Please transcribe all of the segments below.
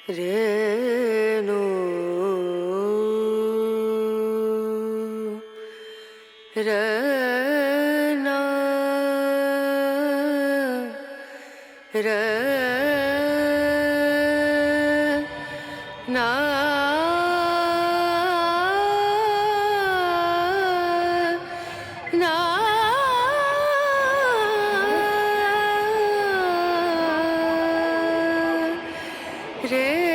रेणु रना रना ना रेणु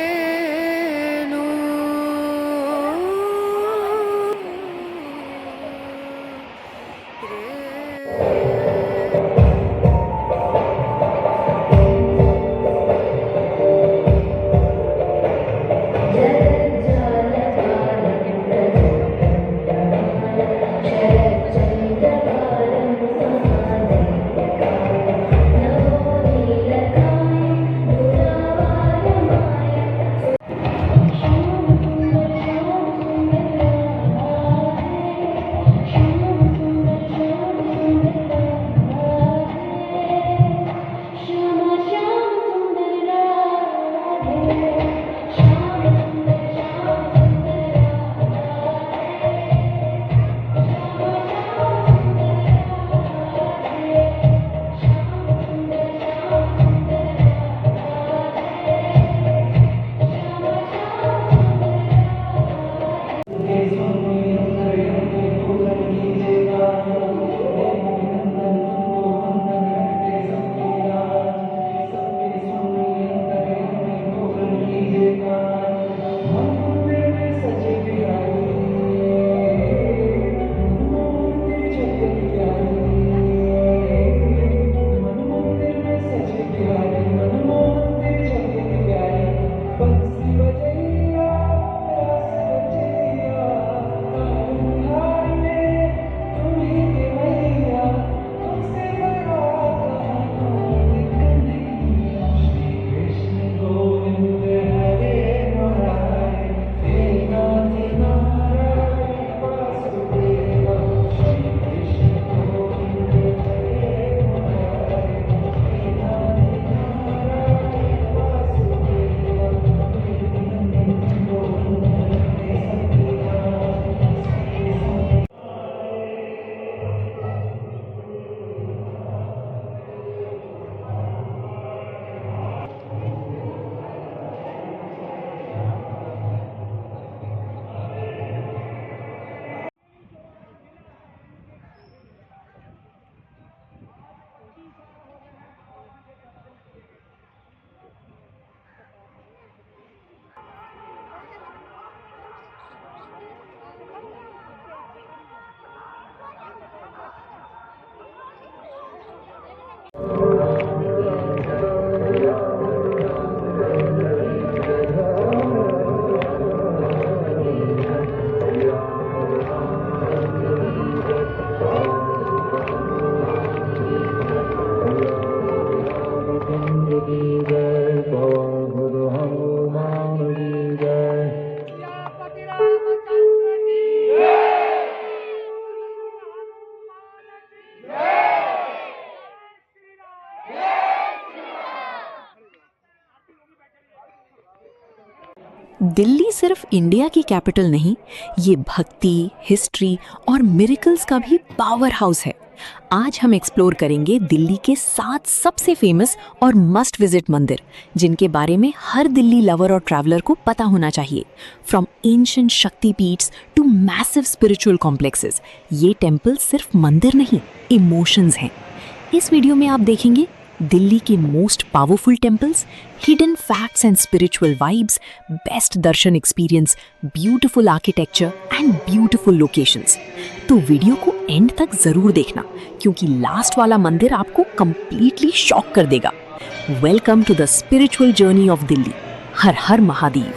दिल्ली सिर्फ इंडिया की कैपिटल नहीं, ये भक्ति, हिस्ट्री और मिरेकल्स का भी पावर हाउस है। आज हम एक्सप्लोर करेंगे दिल्ली के 7 सबसे फेमस और मस्ट विजिट मंदिर, जिनके बारे में हर दिल्ली लवर और ट्रैवलर को पता होना चाहिए। From ancient Shakti peeths to massive spiritual complexes, ये टेम्पल सिर्फ मंदिर नहीं, इमोशंस हैं। इस वीडियो में आप देखेंगे दिल्ली के most powerful temples, hidden facts and spiritual vibes, best Darshan experience, beautiful architecture and beautiful locations. तो वीडियो को एंड तक जरूर देखना, क्योंकि लास्ट वाला मंदिर आपको कंप्लीटली शॉक कर देगा। Welcome to the spiritual journey of Delhi. हर हर महादेव।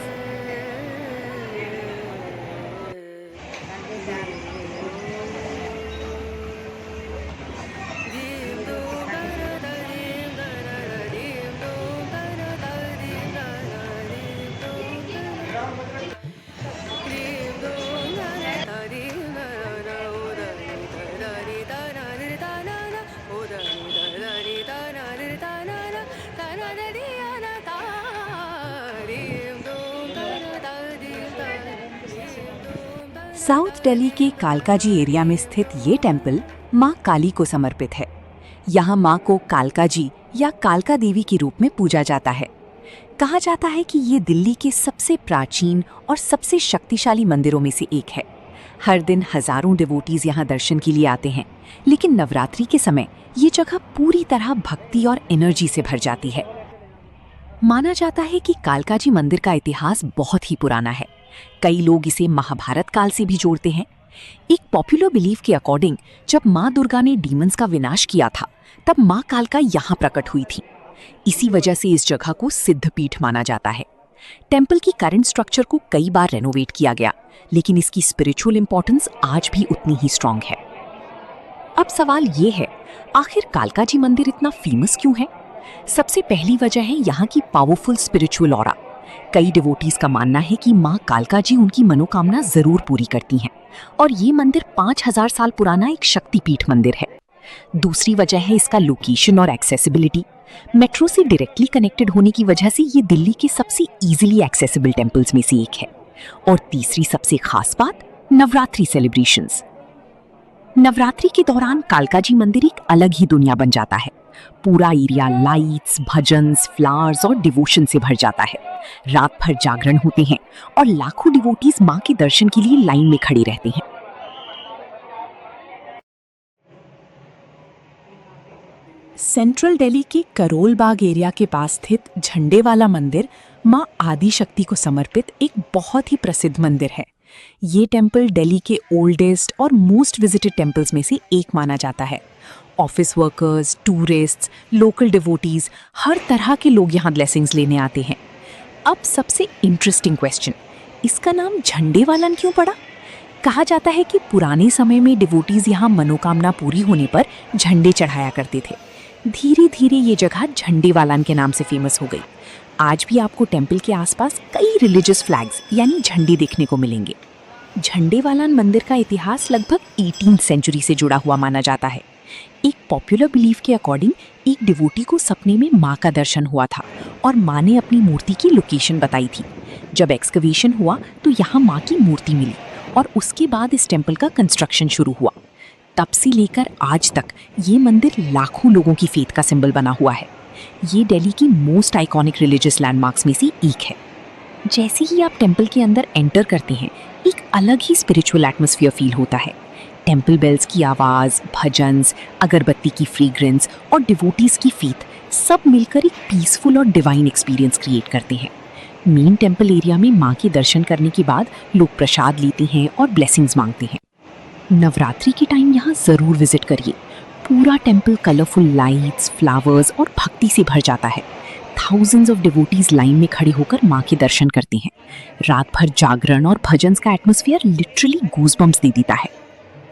साउथ दिल्ली के कालकाजी एरिया में स्थित ये टेम्पल माँ काली को समर्पित है। यहाँ माँ को कालकाजी या कालका देवी के रूप में पूजा जाता है। कहा जाता है कि ये दिल्ली के सबसे प्राचीन और सबसे शक्तिशाली मंदिरों में से एक है। हर दिन हजारों डिवोटीज यहाँ दर्शन के लिए आते हैं, लेकिन नवरात्रि के समय ये जगह पूरी तरह भक्ति और एनर्जी से भर जाती है। माना जाता है कि कालकाजी मंदिर का इतिहास बहुत ही पुराना है। कई लोग इसे महाभारत काल से भी जोड़ते हैं। एक पॉपुलर बिलीफ के अकॉर्डिंग जब माँ दुर्गा ने डीमंस का विनाश किया था, तब माँ कालका यहाँ प्रकट हुई थी। इसी वजह से इस जगह को सिद्ध पीठ माना जाता है। टेम्पल की करंट स्ट्रक्चर को कई बार रेनोवेट किया गया, लेकिन इसकी स्पिरिचुअल इंपॉर्टेंस आज भी उतनी ही स्ट्रांग है। अब सवाल ये है, आखिर कालकाजी मंदिर इतना फेमस क्यों है? सबसे पहली वजह है यहाँ की पावरफुल स्पिरिचुअल ऑरा। कई डिवोटीज का मानना है कि माँ कालकाजी उनकी मनोकामना जरूर पूरी करती हैं, और ये मंदिर 5000 साल पुराना एक शक्तिपीठ मंदिर है। दूसरी वजह है इसका लोकेशन और एक्सेसिबिलिटी। मेट्रो से डायरेक्टली कनेक्टेड होने की वजह से ये दिल्ली के सबसे इजीली एक्सेसिबल टेम्पल्स में से एक है। और तीसरी सबसे खास बात, नवरात्रि सेलिब्रेशंस। नवरात्रि के दौरान कालकाजी मंदिर एक अलग ही दुनिया बन जाता है। पूरा एरिया लाइट्स, भजन्स, फ्लावर्स और डिवोशन से भर जाता है। रात भर जागरण होते हैं और लाखों डिवोटीज मां के दर्शन के लिए लाइन में खड़े रहते हैं। सेंट्रल दिल्ली के करोल बाग एरिया के पास स्थित झंडे वाला मंदिर मां आदि शक्ति को समर्पित एक बहुत ही प्रसिद्ध मंदिर है। ये टेम्पल दिल्ली के ओल्डेस्ट और मोस्ट विजिटेड टेम्पल्स में से एक माना जाता है। Office workers, tourists, local devotees, हर तरह के लोग यहाँ ब्लेसिंग्स लेने आते हैं। अब सबसे इंटरेस्टिंग क्वेश्चन, इसका नाम झंडे वालन क्यों पड़ा? कहा जाता है कि पुराने समय में डिवोटीज यहाँ मनोकामना पूरी होने पर झंडे चढ़ाया करते थे। धीरे धीरे ये जगह झंडे वालन के नाम से फेमस हो गई। आज भी आपको टेम्पल के आसपास कई रिलीजियस फ्लैग्स यानी झंडे देखने को मिलेंगे। झंडे वालन मंदिर का इतिहास लगभग 18th सेंचुरी से जुड़ा हुआ माना जाता है। एक पॉपुलर बिलीफ के अकॉर्डिंग एक डिवोटी को सपने में माँ का दर्शन हुआ था और माँ ने अपनी मूर्ति की लोकेशन बताई थी। जब एक्सकवेशन हुआ तो यहाँ माँ की मूर्ति मिली और उसके बाद इस टेम्पल का कंस्ट्रक्शन शुरू हुआ। तब से लेकर आज तक ये मंदिर लाखों लोगों की फेथ का सिंबल बना हुआ है। ये दिल्ली की मोस्ट आइकॉनिक रिलीजियस लैंडमार्क्स में से एक है। जैसे ही आप टेम्पल के अंदर एंटर करते हैं, एक अलग ही स्पिरिचुअल एटमॉस्फेयर फील होता है। टेम्पल बेल्स की आवाज़, भजन्स, अगरबत्ती की फ्रेग्रेंस और डिवोटीज की फेथ सब मिलकर एक पीसफुल और डिवाइन एक्सपीरियंस क्रिएट करते हैं। मेन टेम्पल एरिया में माँ के दर्शन करने के बाद लोग प्रसाद लेते हैं और ब्लेसिंग्स मांगते हैं। नवरात्रि के टाइम यहाँ ज़रूर विजिट करिए। पूरा टेम्पल कलरफुल लाइट्स, फ्लावर्स और भक्ति से भर जाता है। थाउजेंड्स ऑफ डिवोटीज लाइन में खड़े होकर माँ के दर्शन करते हैं। रात भर जागरण और भजन्स का एटमॉस्फेयर लिटरली गूज़बम्प्स दे देता है।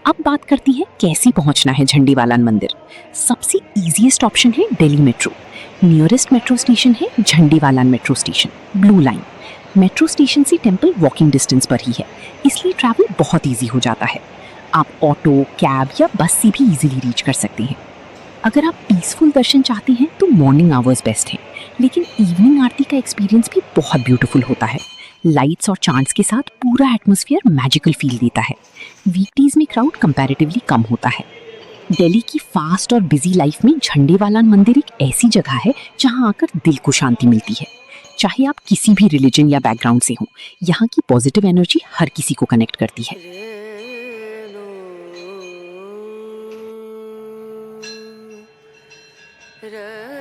अब बात करती है कैसे पहुंचना है झंडे वालन मंदिर। सबसे इजीएस्ट ऑप्शन है Delhi metro. Nearest metro station है झंडे वालन metro station, blue line. Metro station से टेम्पल वॉकिंग डिस्टेंस पर ही है, इसलिए ट्रैवल बहुत ईजी हो जाता है। आप ऑटो, कैब या बस से भी इजीली रीच कर सकते हैं। अगर आप पीसफुल दर्शन चाहते हैं तो मॉर्निंग आवर्स बेस्ट हैं, लेकिन इवनिंग आरती का एक्सपीरियंस भी बहुत ब्यूटीफुल होता है। लाइट्स और चांट्स के साथ पूरा एटमॉस्फेयर मैजिकल फील देता है। वीकडेज में क्राउड कंपैरेटिवली कम होता है। दिल्ली की फास्ट और बिजी लाइफ में झंडे वालन मंदिर एक ऐसी जगह है जहां आकर दिल को शांति मिलती है। चाहे आप किसी भी रिलीजन या बैकग्राउंड से हो, यहाँ की पॉजिटिव एनर्जी हर किसी को कनेक्ट करती है। रे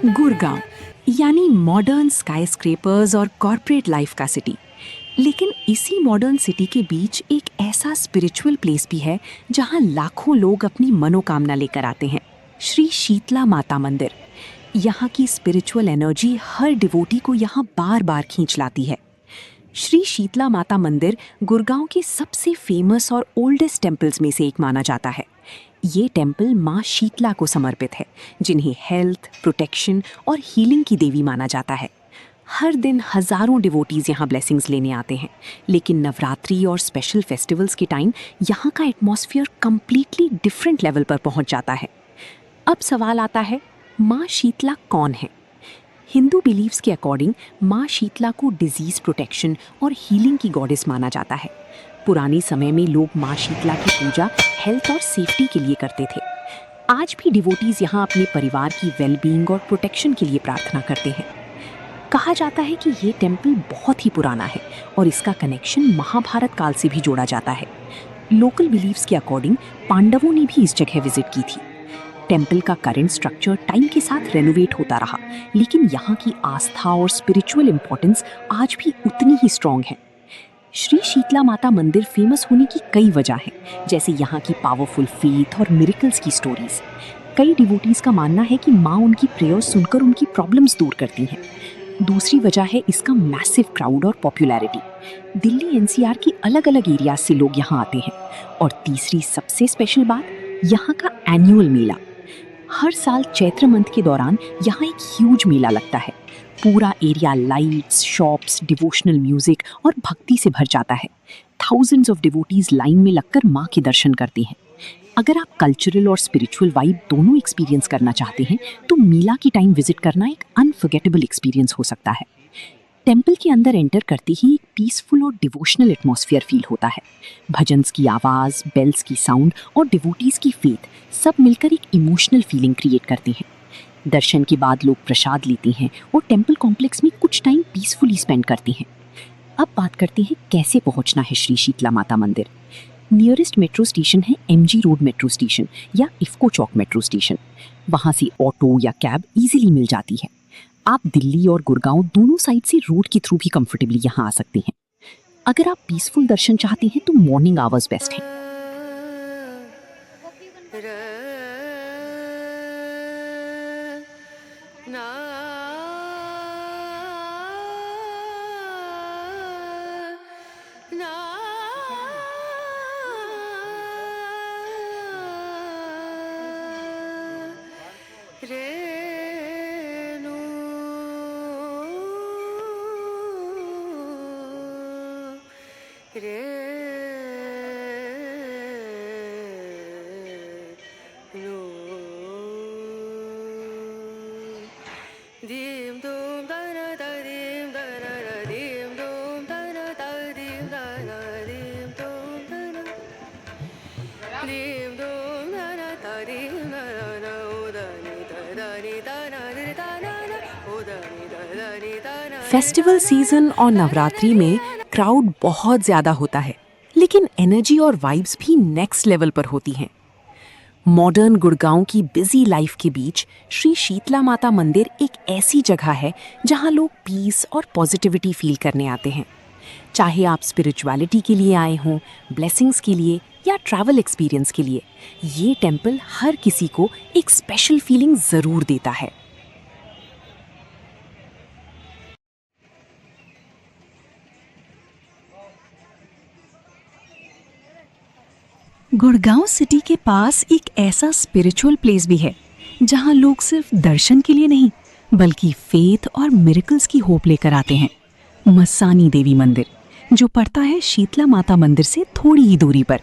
गुड़गांव यानी मॉडर्न स्काईस्क्रेपर्स और कॉर्पोरेट लाइफ का सिटी। लेकिन इसी मॉडर्न सिटी के बीच एक ऐसा स्पिरिचुअल प्लेस भी है जहां लाखों लोग अपनी मनोकामना लेकर आते हैं, श्री शीतला माता मंदिर। यहाँ की स्पिरिचुअल एनर्जी हर डिवोटी को यहाँ बार बार खींच लाती है। श्री शीतला माता मंदिर गुड़गांव के सबसे फेमस और ओल्डेस्ट टेम्पल्स में से एक माना जाता है। ये टेम्पल माँ शीतला को समर्पित है, जिन्हें हेल्थ, प्रोटेक्शन और हीलिंग की देवी माना जाता है। हर दिन हजारों डिवोटीज यहाँ ब्लेसिंग्स लेने आते हैं, लेकिन नवरात्रि और स्पेशल फेस्टिवल्स के टाइम यहाँ का एटमॉस्फेयर कम्प्लीटली डिफरेंट लेवल पर पहुँच जाता है। अब सवाल आता है, माँ शीतला कौन है? हिंदू बिलीव्स के अकॉर्डिंग माँ शीतला को डिजीज प्रोटेक्शन और हीलिंग की गॉडेस माना जाता है। पुराने समय में लोग माँ शीतला की पूजा हेल्थ और सेफ्टी के लिए करते थे। आज भी डिवोटीज यहाँ अपने परिवार की वेलबींग और प्रोटेक्शन के लिए प्रार्थना करते हैं। कहा जाता है कि ये टेम्पल बहुत ही पुराना है और इसका कनेक्शन महाभारत काल से भी जोड़ा जाता है। लोकल बिलीव्स के अकॉर्डिंग पांडवों ने भी इस जगह विजिट की थी। टेम्पल का करंट स्ट्रक्चर टाइम के साथ रेनोवेट होता रहा, लेकिन यहाँ की आस्था और स्पिरिचुअल इम्पोर्टेंस आज भी उतनी ही स्ट्रॉन्ग है। श्री शीतला माता मंदिर फेमस होने की कई वजह हैं, जैसे यहाँ की पावरफुल फेथ और मिरेकल्स की स्टोरीज। कई डिवोटीज का मानना है कि माँ उनकी प्रेयर्स सुनकर उनकी प्रॉब्लम्स दूर करती हैं। दूसरी वजह है इसका मैसिव क्राउड और पॉपुलैरिटी। दिल्ली एनसीआर की अलग अलग एरियाज से लोग यहाँ आते हैं। और तीसरी सबसे स्पेशल बात, यहाँ का एनुअल मेला। हर साल चैत्र मंथ के दौरान यहाँ एक ह्यूज मेला लगता है। पूरा area lights, shops, devotional music और भक्ति से भर जाता है। थाउजेंड्स ऑफ डिवोटीज लाइन में लगकर माँ के दर्शन करते हैं। अगर आप कल्चरल और स्पिरिचुअल वाइब दोनों एक्सपीरियंस करना चाहते हैं तो मेला की टाइम विजिट करना एक अनफॉरगेटेबल एक्सपीरियंस हो सकता है। टेम्पल के अंदर एंटर करते ही एक पीसफुल और डिवोशनल एटमॉस्फेयर फील होता है। भजन्स की आवाज़, बेल्स की साउंड और डिवोटीज की फेथ सब मिलकर एक इमोशनल फीलिंग क्रिएट करते हैं। दर्शन के बाद लोग प्रसाद लेते हैं और टेम्पल कॉम्प्लेक्स में कुछ टाइम पीसफुली स्पेंड करते हैं। अब बात करते हैं कैसे पहुंचना है श्री शीतला माता मंदिर। नियरेस्ट मेट्रो स्टेशन है MG रोड मेट्रो स्टेशन या इफ्को चौक मेट्रो स्टेशन। वहां से ऑटो या कैब इजीली मिल जाती है। आप दिल्ली और गुड़गांव दोनों साइड से रोड के थ्रू भी कंफर्टेबली यहाँ आ सकते हैं। अगर आप पीसफुल दर्शन चाहते हैं तो मॉर्निंग आवर्स बेस्ट हैं। फेस्टिवल सीजन और नवरात्रि में क्राउड बहुत ज़्यादा होता है, लेकिन एनर्जी और वाइब्स भी नेक्स्ट लेवल पर होती हैं। मॉडर्न गुड़गांव की बिजी लाइफ के बीच श्री शीतला माता मंदिर एक ऐसी जगह है जहां लोग पीस और पॉजिटिविटी फील करने आते हैं। चाहे आप स्पिरिचुअलिटी के लिए आए हों, ब्लेसिंग्स के लिए या ट्रैवल एक्सपीरियंस के लिए, ये टेम्पल हर किसी को एक स्पेशल फीलिंग ज़रूर देता है। गुड़गांव सिटी के पास एक ऐसा स्पिरिचुअल प्लेस भी है जहां लोग सिर्फ दर्शन के लिए नहीं बल्कि फेथ और मिरेकल्स की होप लेकर आते हैं। मसानी देवी मंदिर, जो पड़ता है शीतला माता मंदिर से थोड़ी ही दूरी पर।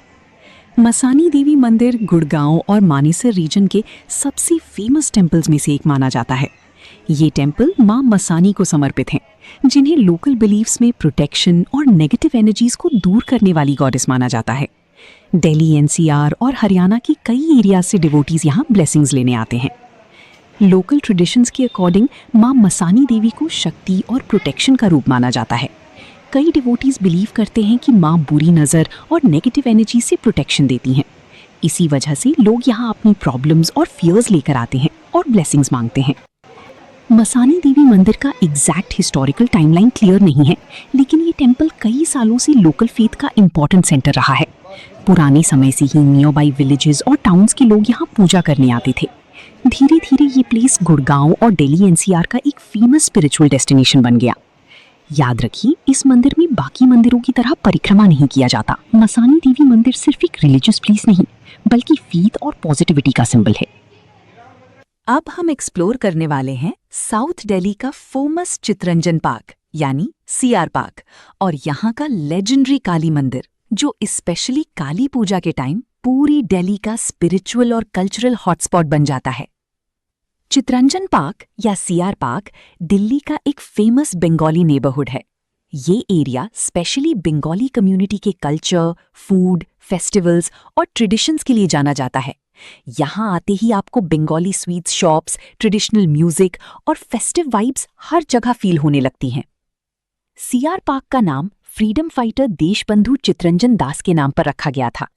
मसानी देवी मंदिर गुड़गांव और मानेसर रीजन के सबसे फेमस टेम्पल्स में से एक माना जाता है। ये टेम्पल माँ मसानी को समर्पित हैं, जिन्हें लोकल बिलीफ्स में प्रोटेक्शन और नेगेटिव एनर्जीज को दूर करने वाली गॉडेस माना जाता है। दिल्ली एनसीआर और हरियाणा की कई एरियाज से डिवोटीज यहाँ ब्लेसिंग्स लेने आते हैं। लोकल ट्रेडिशंस के अकॉर्डिंग माँ मसानी देवी को शक्ति और प्रोटेक्शन का रूप माना जाता है। कई डिवोटीज बिलीव करते हैं कि माँ बुरी नज़र और नेगेटिव एनर्जी से प्रोटेक्शन देती हैं। इसी वजह से लोग यहाँ अपनी प्रॉब्लम्स और फियर्स लेकर आते हैं और ब्लेसिंग्स मांगते हैं। मसानी देवी मंदिर का एग्जैक्ट हिस्टोरिकल टाइमलाइन क्लियर नहीं है, लेकिन ये टेंपल कई सालों से लोकल फेथ का इम्पोर्टेंट सेंटर रहा है। पुराने समय से ही नियर बाई विलेजेस और टाउन्स के लोग यहाँ पूजा करने आते थे। धीरे धीरे ये प्लेस गुड़गांव और दिल्ली एनसीआर का एक फेमस स्पिरिचुअल डेस्टिनेशन बन गया। याद रखिए, इस मंदिर में बाकी मंदिरों की तरह परिक्रमा नहीं किया जाता। मसानी देवी मंदिर सिर्फ एक रिलीजियस प्लेस नहीं, बल्कि फेथ और पॉजिटिविटी का सिंबल है। अब हम एक्सप्लोर करने वाले हैं साउथ दिल्ली का फेमस चितरंजन पार्क यानी सीआर पार्क और यहाँ का लेजेंडरी काली मंदिर, जो स्पेशली काली पूजा के टाइम पूरी दिल्ली का स्पिरिचुअल और कल्चरल हॉटस्पॉट बन जाता है। चितरंजन पार्क या सीआर पार्क दिल्ली का एक फेमस बंगाली नेबरहुड है। ये एरिया स्पेशली बंगाली कम्युनिटी के कल्चर, फूड, फेस्टिवल्स और ट्रेडिशंस के लिए जाना जाता है। यहाँ आते ही आपको Bengali sweets shops, traditional music और फेस्टिव वाइब्स हर जगह फील होने लगती हैं। सीआर पार्क का नाम फ्रीडम फाइटर देशबंधु चितरंजन दास के नाम पर रखा गया था।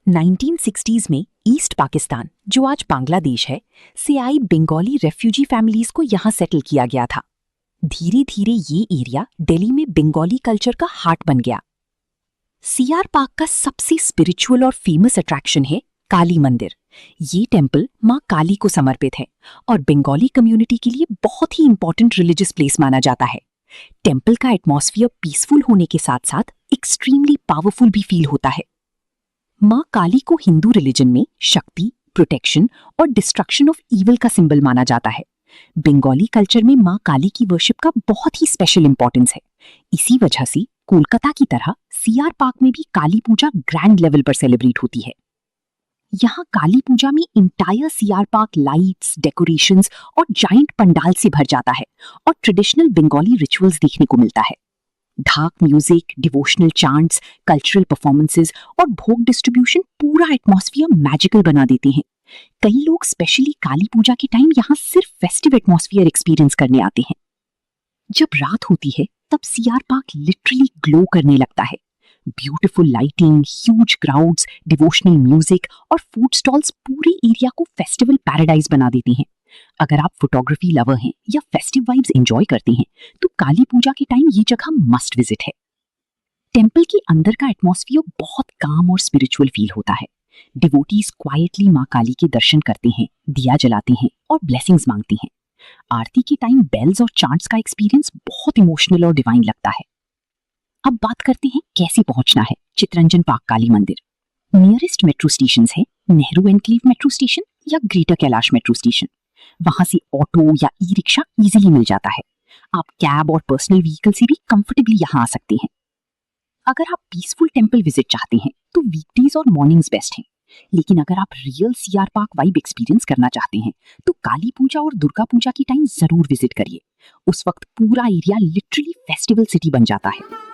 1960s में ईस्ट पाकिस्तान, जो आज बांग्लादेश है, से आई बंगाली रेफ्यूजी फैमिलीज को यहाँ सेटल किया गया था। धीरे धीरे ये एरिया दिल्ली में बंगाली कल्चर का हार्ट बन गया। सीआर पार्क का सबसे स्पिरिचुअल और फेमस अट्रैक्शन है काली मंदिर। ये टेंपल माँ काली को समर्पित है और बंगाली कम्युनिटी के लिए बहुत ही इंपॉर्टेंट रिलीजियस प्लेस माना जाता है। टेंपल का एटमॉस्फियर पीसफुल होने के साथ साथ एक्सट्रीमली पावरफुल भी फील होता है। माँ काली को हिंदू रिलीजन में शक्ति, प्रोटेक्शन और डिस्ट्रक्शन ऑफ ईविल का सिंबल माना जाता है। बंगाली कल्चर में माँ काली की वर्शिप का बहुत ही स्पेशल इंपॉर्टेंस है। इसी वजह से कोलकाता की तरह सीआर पार्क में भी काली पूजा ग्रैंड लेवल पर सेलिब्रेट होती है। यहाँ काली पूजा में entire CR park lights, decorations और जाइंट पंडाल से भर जाता है और ट्रेडिशनल बंगाली रिचुअल्स देखने को मिलता है। ढाक music, devotional chants, cultural performances और भोग डिस्ट्रीब्यूशन पूरा एटमॉस्फियर मैजिकल बना देते हैं। कई लोग स्पेशली काली पूजा के टाइम यहाँ सिर्फ फेस्टिव एटमॉस्फियर एक्सपीरियंस करने आते हैं। जब रात होती है तब सीआर पार्क लिटरली ग्लो करने लगता है। Beautiful lighting, huge crowds, devotional music और फूड स्टॉल्स पूरे एरिया को फेस्टिवल पैराडाइज बना देते हैं। अगर आप फोटोग्राफी लवर हैं या फेस्टिव वाइब्स एंजॉय करते हैं तो काली पूजा के टाइम ये जगह मस्ट विजिट है। टेंपल के अंदर का एटमॉस्फियर बहुत काम और स्पिरिचुअल फील होता है। डिवोटीज क्वाइटली माँ काली के दर्शन करते हैं, दिया जलाते हैं और ब्लेसिंग्स मांगते हैं। आरती के टाइम बेल्स और चांट्स का एक्सपीरियंस बहुत इमोशनल और डिवाइन लगता है। अब बात करते हैं कैसे पहुंचना है चितरंजन पार्क काली मंदिर। नियरेस्ट मेट्रो स्टेशन है नेहरू एनक्लेव मेट्रो स्टेशन या ग्रेटर कैलाश मेट्रो स्टेशन। वहां से ऑटो या ई रिक्शा इजीली मिल जाता है। आप कैब और पर्सनल व्हीकल से भी कंफर्टेबली यहाँ आ सकते हैं। अगर आप पीसफुल टेंपल विजिट चाहते हैं तो वीकडेज और मॉर्निंग्स बेस्ट हैं, लेकिन अगर आप real CR park vibe experience करना चाहते हैं तो काली पूजा और दुर्गा पूजा की टाइम जरूर विजिट करिए। उस वक्त पूरा एरिया लिटरली फेस्टिवल सिटी बन जाता है।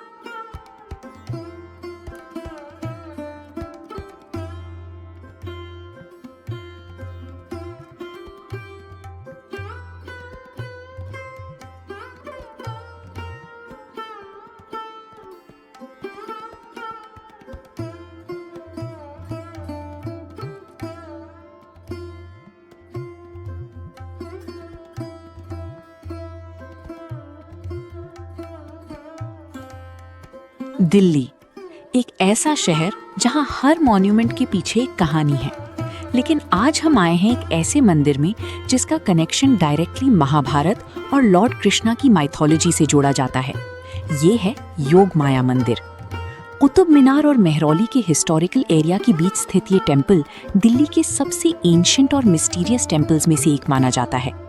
दिल्ली एक ऐसा शहर जहां हर मॉन्यूमेंट के पीछे एक कहानी है, लेकिन आज हम आए हैं एक ऐसे मंदिर में जिसका कनेक्शन डायरेक्टली महाभारत और लॉर्ड कृष्णा की माइथोलॉजी से जोड़ा जाता है। ये है योग माया मंदिर। कुतुब मीनार और मेहरौली के हिस्टोरिकल एरिया के बीच स्थित ये टेंपल दिल्ली के सबसे एंशिएंट और मिस्टीरियस टेंपल्स में से एक माना जाता है।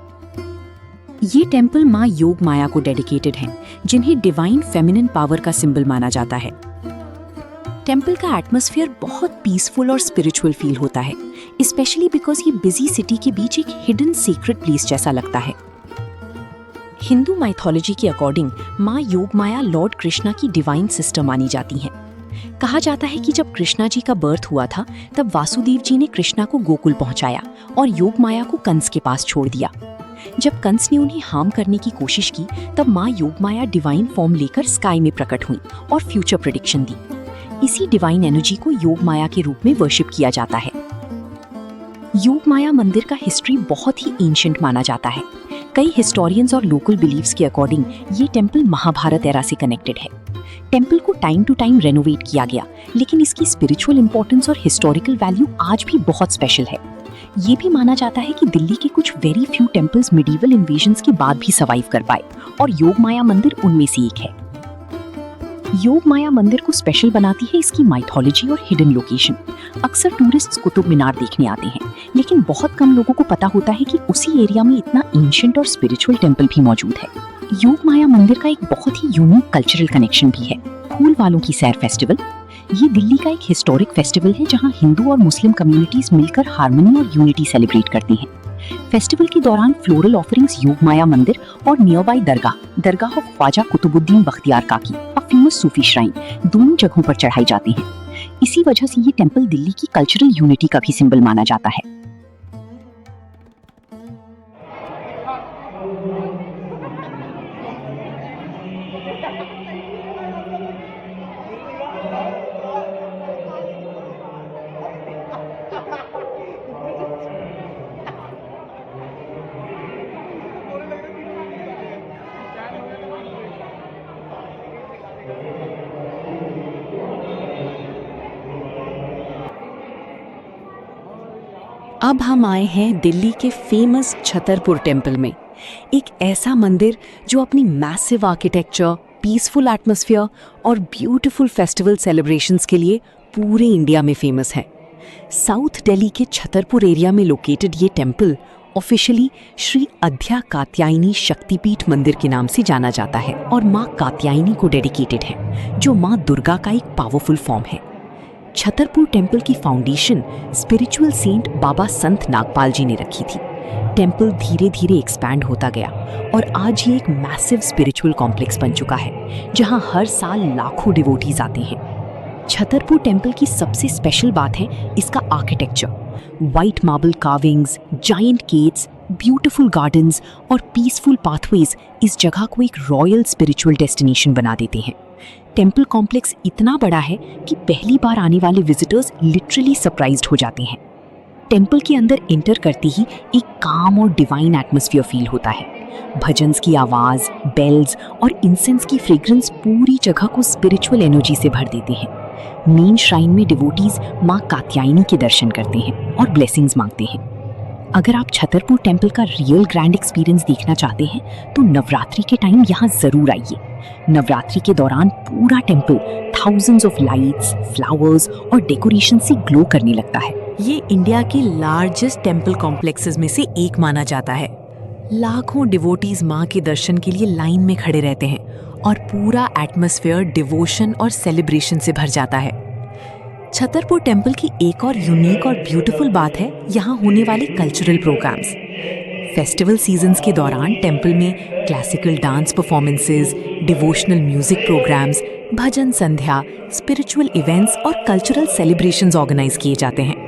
ये टेंपल माँ योग माया को डेडिकेटेड हैं, जिन्हें डिवाइन फेमिनिन पावर का सिंबल माना जाता है। टेंपल का एटमॉस्फेयर बहुत पीसफुल और स्पिरिचुअल फील होता है, स्पेशली बिकॉज ये बिजी सिटी के बीच एक हिडन सीक्रेट प्लेस जैसा लगता है। हिंदू माइथोलॉजी के अकॉर्डिंग माँ योग माया लॉर्ड कृष्णा की डिवाइन सिस्टर मानी जाती हैं। कहा जाता है कि जब कृष्णा जी का बर्थ हुआ था तब वासुदेव जी ने कृष्णा को गोकुल पहुंचाया और योग माया को कंस के पास छोड़ दिया। जब कंस ने उन्हें हार्म करने की कोशिश की तब माँ योग माया डिवाइन फॉर्म लेकर स्काई में प्रकट हुई और फ्यूचर प्रेडिक्शन दी। इसी डिवाइन एनर्जी को योग माया के रूप में वर्शिप किया जाता है। योग माया मंदिर का हिस्ट्री बहुत ही एंशिएंट माना जाता है। कई हिस्टोरियंस और लोकल बिलीव्स के अकॉर्डिंग ये टेम्पल महाभारत एरा से कनेक्टेड है। टेम्पल को टाइम टू टाइम रेनोवेट किया गया, लेकिन इसकी स्पिरिचुअल इंपॉर्टेंस और हिस्टोरिकल वैल्यू आज भी बहुत स्पेशल है। ये भी माना जाता है कि दिल्ली के कुछ very few temples medieval invasions के बाद भी सर्वाइव कर पाए, और योग माया मंदिर उनमें से एक है। योग माया मंदिर को स्पेशल बनाती है इसकी माइथोलॉजी और हिडन लोकेशन। अक्सर टूरिस्ट्स कुतुब मीनार देखने आते हैं, लेकिन बहुत कम लोगों को पता होता है कि उसी एरिया में इतना एंशिएंट और स्पिरिचुअल टेम्पल भी मौजूद है। योग माया मंदिर का एक बहुत ही यूनिक कल्चरल कनेक्शन भी है, फूल वालों की सैर फेस्टिवल। ये दिल्ली का एक हिस्टोरिक फेस्टिवल है जहां हिंदू और मुस्लिम कम्युनिटीज मिलकर हार्मनी और यूनिटी सेलिब्रेट करती हैं। फेस्टिवल के दौरान फ्लोरल ऑफरिंग्स योग माया मंदिर और nearby dargah of Khwaja Qutbuddin Bakhtiyar Kaki, a famous Sufi shrine, दोनों जगहों पर चढ़ाई जाती हैं। इसी वजह से ये टेम्पल दिल्ली की कल्चरल यूनिटी का भी सिंबल माना जाता है। अब हम आए हैं दिल्ली के फेमस छतरपुर टेम्पल में, एक ऐसा मंदिर जो अपनी मैसिव आर्किटेक्चर, पीसफुल एटमॉस्फेयर और ब्यूटीफुल फेस्टिवल सेलिब्रेशंस के लिए पूरे इंडिया में फेमस है। साउथ दिल्ली के छतरपुर एरिया में लोकेटेड ये टेम्पल ऑफिशियली श्री अद्या कात्यायनी शक्तिपीठ मंदिर के नाम से जाना जाता है और माँ कात्यायनी को डेडिकेटेड है, जो माँ दुर्गा का एक पावरफुल फॉर्म है। छतरपुर टेम्पल की फाउंडेशन स्पिरिचुअल सेंट बाबा संत नागपाल जी ने रखी थी। टेम्पल धीरे धीरे एक्सपैंड होता गया और आज ये एक मैसिव स्पिरिचुअल कॉम्प्लेक्स बन चुका है, जहां हर साल लाखों डिवोटीज आते हैं। छतरपुर टेम्पल की सबसे स्पेशल बात है इसका architecture. White marble carvings, giant gates, beautiful gardens और पीसफुल पाथवेज इस जगह को एक रॉयल स्पिरिचुअल डेस्टिनेशन बना देते हैं। टेम्पल कॉम्प्लेक्स इतना बड़ा है कि पहली बार आने वाले विजिटर्स लिटरली सरप्राइज्ड हो जाते हैं। टेम्पल के अंदर एंटर करते ही एक काम और डिवाइन एटमॉस्फेयर फील होता है। भजन्स की आवाज़, बेल्स और इंसेंस की फ्रेग्रेंस पूरी जगह को स्पिरिचुअल एनर्जी से भर देते हैं। मेन श्राइन में डिवोटीज माँ कात्यायनी के दर्शन करते हैं और ब्लेसिंग्स मांगते हैं। अगर आप छतरपुर टेम्पल का रियल ग्रैंड एक्सपीरियंस देखना चाहते हैं तो नवरात्रि के टाइम यहाँ ज़रूर आइए। नवरात्रि के दौरान पूरा temple thousands of lights, flowers और डेकोरेशन से ग्लो करने लगता है। ये इंडिया के लार्जेस्ट टेम्पल कॉम्प्लेक्सेस में से एक माना जाता है। लाखों डिवोटीज माँ के दर्शन के लिए लाइन में खड़े रहते हैं और पूरा एटमॉस्फेयर डिवोशन और सेलिब्रेशन से भर जाता है। छतरपुर टेम्पल की एक और यूनिक और ब्यूटीफुल बात है यहाँ होने वाले कल्चरल प्रोग्राम्स। फेस्टिवल सीजन्स के दौरान टेम्पल में classical dance performances, devotional music programs, भजन संध्या, स्पिरिचुअल इवेंट्स और कल्चरल सेलिब्रेशंस ऑर्गेनाइज किए जाते हैं।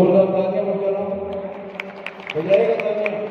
जोरदार तालियां बजाना बजाएगा तालियां।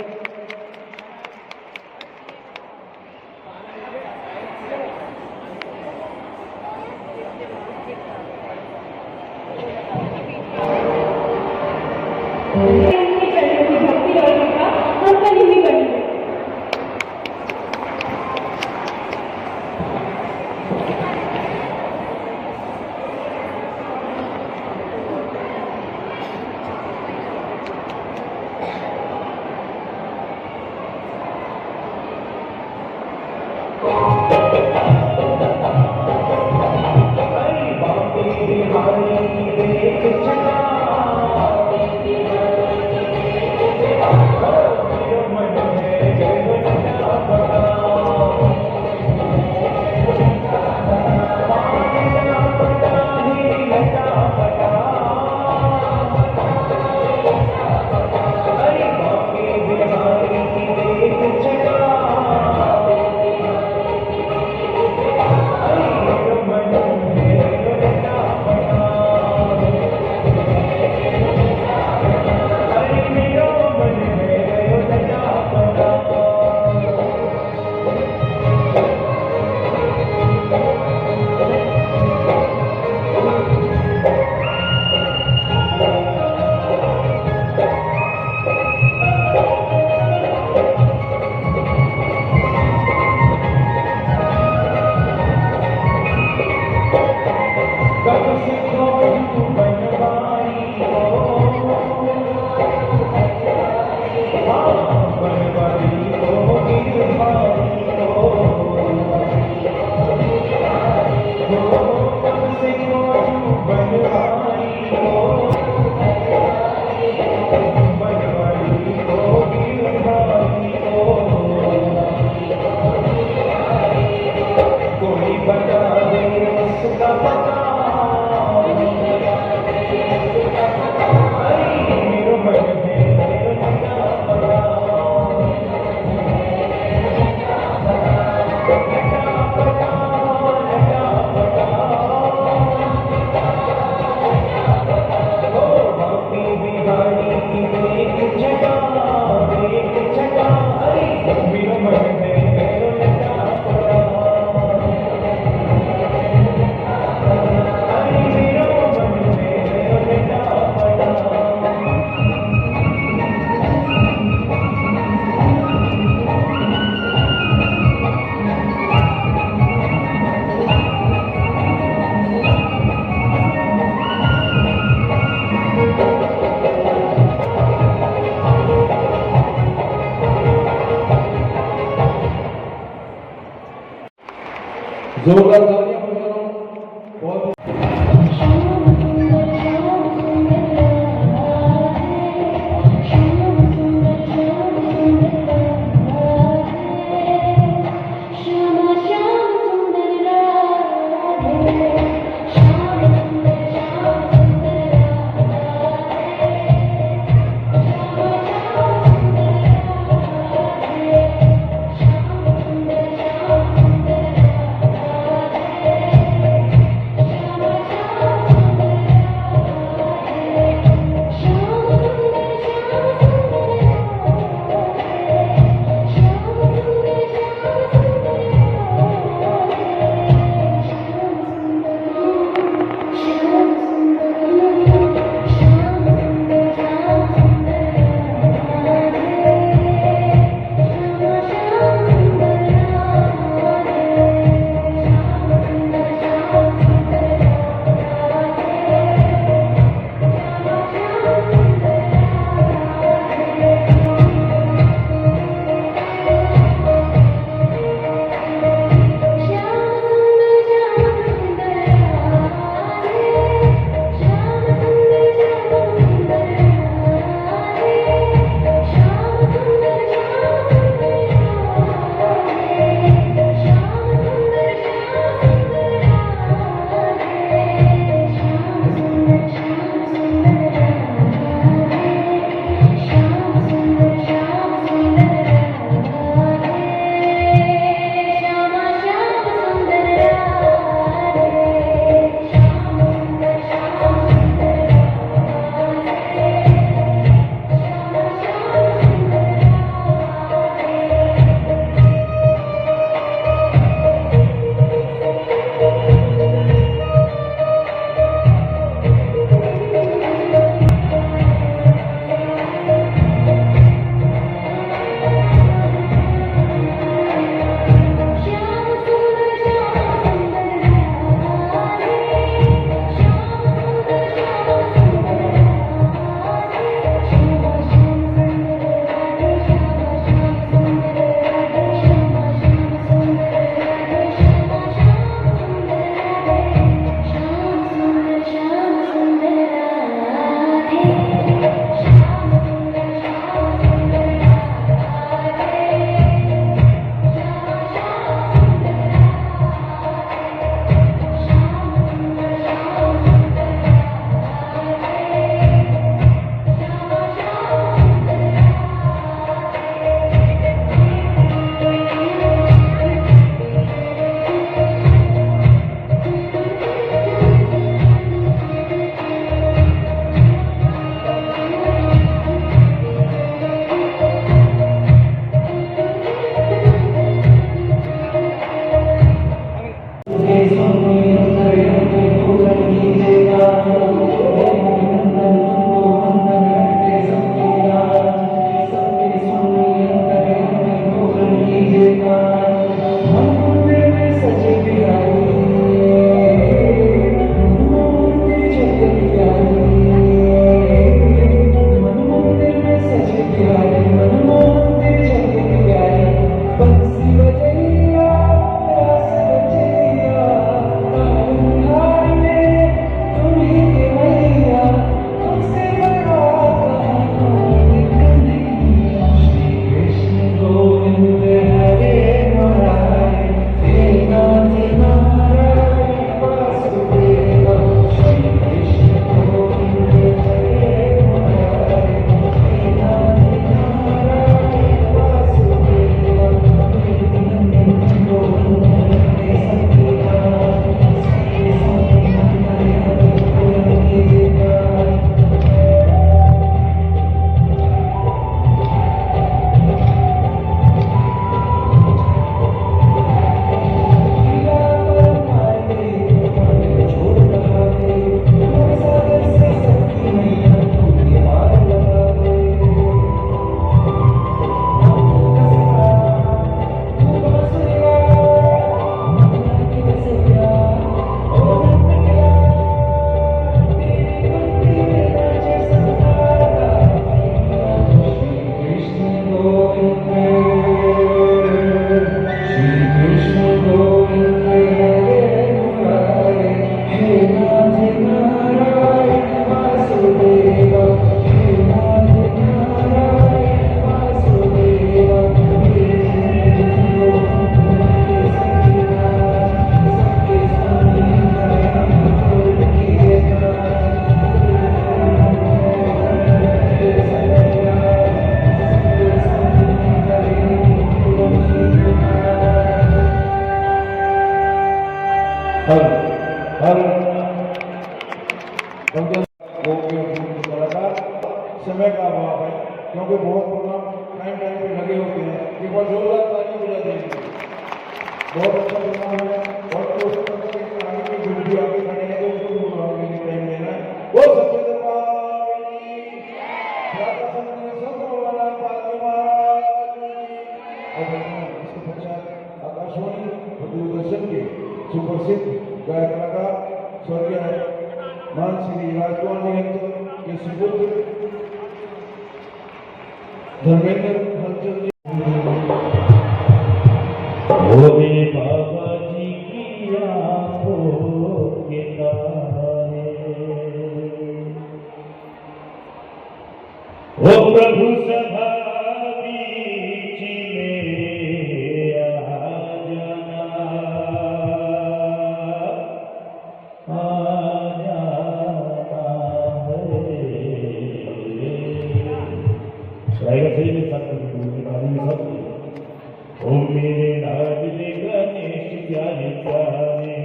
जोरदार तालियां बजाना बहुत समय का अभाव है, क्योंकि बहुत प्रोग्राम टाइम पे लगे होते हैं। एक बार जोरदार ताली बजा देंगे। बहुत अच्छा प्रोग्राम है। बहुत कोशिश करते हैं कि आगे के ग्रुप भी आगे खड़े हैं तो उनको प्रोग्राम के लिए टाइम देना है। वो सबसे दरबार की राधा संत सतगुरुवाला पालकी महाराज की। और इसके पश्चात आकाशवाणी और दूरदर्शन के सुप्रसिद्ध गायक कलाकार स्वर्गीय मान श्री राजकुमार निरंजन के सुपुत्र धर्मेंद्र हलचल जी। भोले बाबा जी की आंखों के तारे, ओ प्रभु सभा बीच में आ जाना, आ जाना है सही में सब ओम मेरे लाडले गणेश प्यारे प्यारे,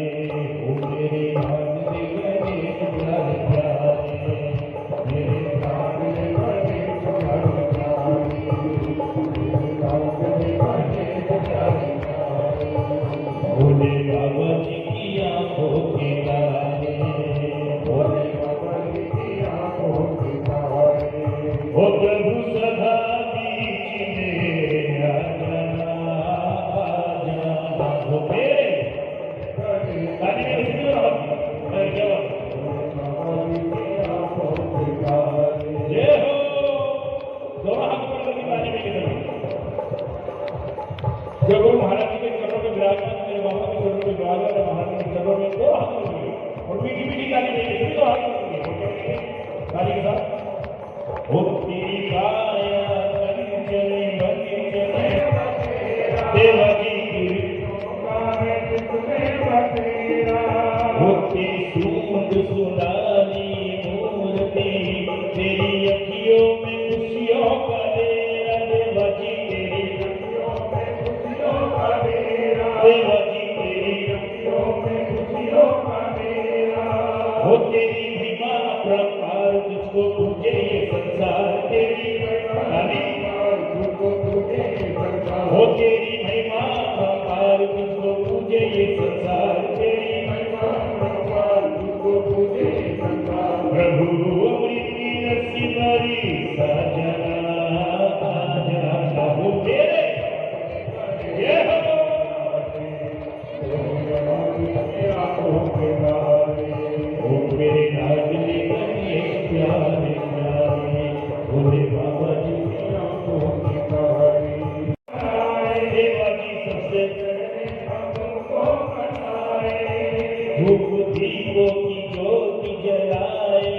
ओम मेरे लाडले गणेश प्यारे प्यारे, मेरे लाडले गणेश प्यारे प्यारे, लाडले गणेश प्यारे प्यारे। भोले बाबा जी की आंखों के तारे, भोले बाबा जी की आंखों के तारे, ओ प्रभु सदा बीच में आ जाना, जब वो महाराज जी के चरणों में विराजमान, मेरे बाबा के चरणों में विराजमान है, महाराज के चरणों में दो हाथ होंगे और मीठी मीठी गाली देंगे, सभी दो हाथ होंगे गाली के साथ। ओ तेरी काया कंचन बनी चले देवा जी होती सूंद सुनानी मूर्ति, तेरी अखियों में खुशियों का डेरा, देवा जी तेरी अखियों में खुशियों का डेरा, देवा जी तेरी अखियों में खुशियों का डेरा। हो तेरी महिमा प्रकार तुझको पूजे ये संसार, तेरी महिमा तुझको पूजे ये संसार, हो तेरी महिमा प्रकार तुझको पूजे ये संसार, तेरी महिमा प्रकार तुझको पूजे ये संसार। प्रभु अमृति रसी भरी सजना सजना हो तेरे ये हो आंखों के तारे, ओ मेरे लाडले गणेश प्यारे प्यारे, भोले बाबा जी की आंखों के तारे। देवा जी सबसे धूप दीपों की ज्योति जलाए,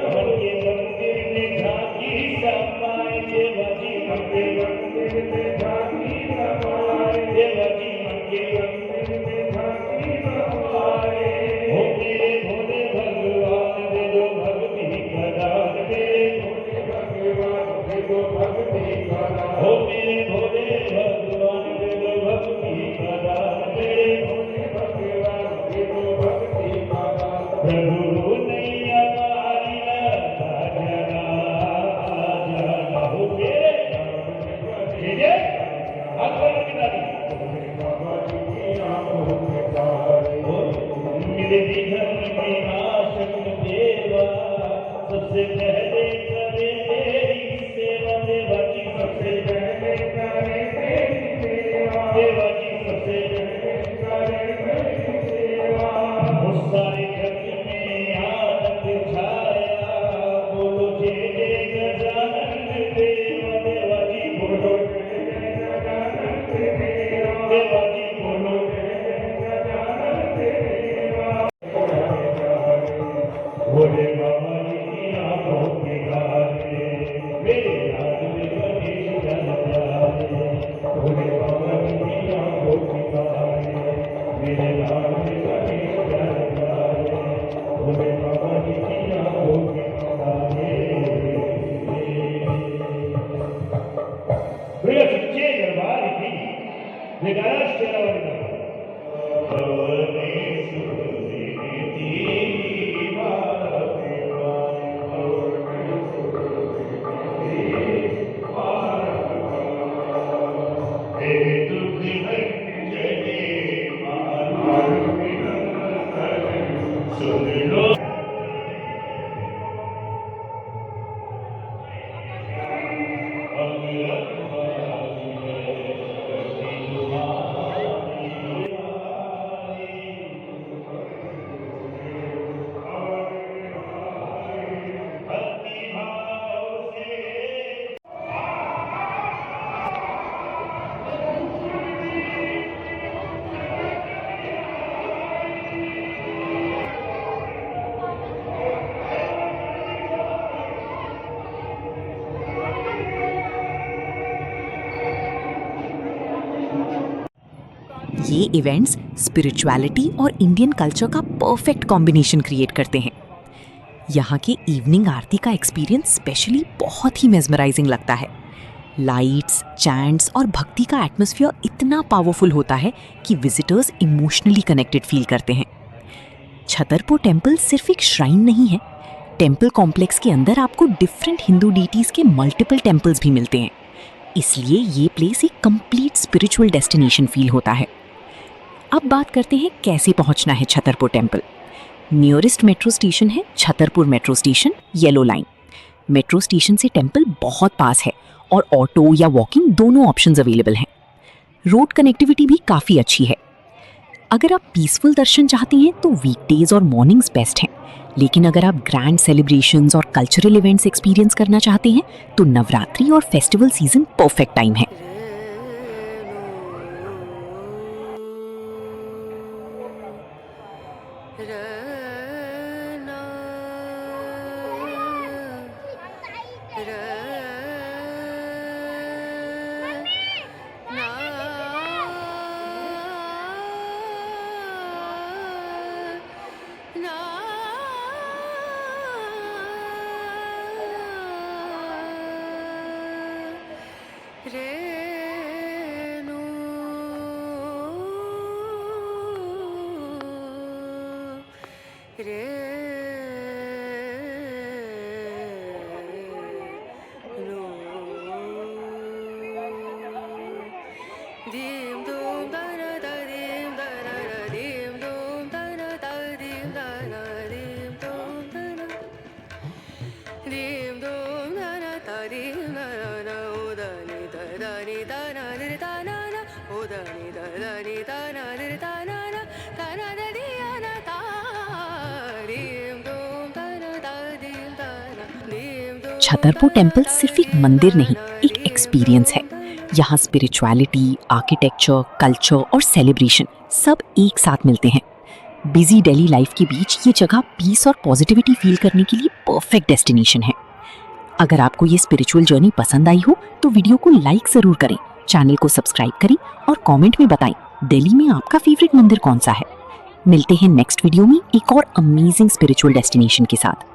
मन के मंदिर में झांकी समाए, देवा जी मन के मंदिर में झांकी समाए, देवा जी मन के मंदिर में झांकी समाए। हो मेरे भोले भगवान दे दो भक्ति का दान, मेरे भोले भगवान दे दो भक्ति का दान, हो मेरे भोले भगवान दे दो भक्ति का दान, मेरे भोले भगवान दे दो भक्ति का दान। प्रभु नैया पारी लगा जाना, जाना हो मेरे बाबा जी की आंखों के तारे, मेरे निधन में नाशक देवा सबसे पहले करे तेरी सेवा, देवा जी सबसे पहले करे तेरी सेवा, देवा जी सबसे पहले करे तेरी सेवा। उस सारे जग में आनंद छाया, बोलो जय जय गजानन देवा, देवा जी बोलो जय जय गजानन देवा, देवा जी बोलो जय जय गजानन देवा। भोले बाबा जी की आंखों के तारे, मेरे लाडले गणेश प्यारे प्यारे, भोले बाबा जी की आंखों के तारे, मेरे लाडले गणेश प्यारे प्यारे, भोले बाबा जी की आंखों के तारे। प्रिय सच्चे दरबार की निगाह शेरावाली ये इवेंट्स स्पिरिचुअलिटी और इंडियन कल्चर का परफेक्ट कॉम्बिनेशन क्रिएट करते हैं। यहाँ के इवनिंग आरती का एक्सपीरियंस स्पेशली बहुत ही मेस्मराइजिंग लगता है। लाइट्स, चैंट्स और भक्ति का एटमॉस्फेयर इतना पावरफुल होता है कि विजिटर्स इमोशनली कनेक्टेड फील करते हैं। छतरपुर टेम्पल सिर्फ एक श्राइन नहीं है। टेम्पल कॉम्प्लेक्स के अंदर आपको डिफरेंट हिंदू डीटीज के मल्टीपल टेम्पल्स भी मिलते हैं, इसलिए ये प्लेस एक कंप्लीट स्पिरिचुअल डेस्टिनेशन फील होता है। अब बात करते हैं कैसे पहुंचना है Chhattarpur temple. Nearest metro station है Chhattarpur metro station, yellow line. Metro station से टेम्पल बहुत पास है और ऑटो या वॉकिंग दोनों ऑप्शंस अवेलेबल हैं। रोड कनेक्टिविटी भी काफ़ी अच्छी है। अगर आप पीसफुल दर्शन चाहते हैं तो वीकडेज और मॉर्निंग्स बेस्ट हैं, लेकिन अगर आप ग्रैंड सेलिब्रेशंस और कल्चरल इवेंट्स एक्सपीरियंस करना चाहते हैं तो नवरात्रि और फेस्टिवल सीजन परफेक्ट टाइम है। छतरपुर टेम्पल सिर्फ एक मंदिर नहीं, एक एक्सपीरियंस है। यहाँ स्पिरिचुअलिटी, आर्किटेक्चर, कल्चर और सेलिब्रेशन सब एक साथ मिलते हैं। बिजी डेली लाइफ के बीच ये जगह पीस और पॉजिटिविटी फील करने के लिए परफेक्ट डेस्टिनेशन है। अगर आपको ये स्पिरिचुअल जर्नी पसंद आई हो तो वीडियो को लाइक ज़रूर करें, चैनल को सब्सक्राइब करें और कमेंट में बताएं दिल्ली में आपका फेवरेट मंदिर कौन सा है। मिलते हैं नेक्स्ट वीडियो में एक और अमेजिंग स्पिरिचुअल डेस्टिनेशन के साथ।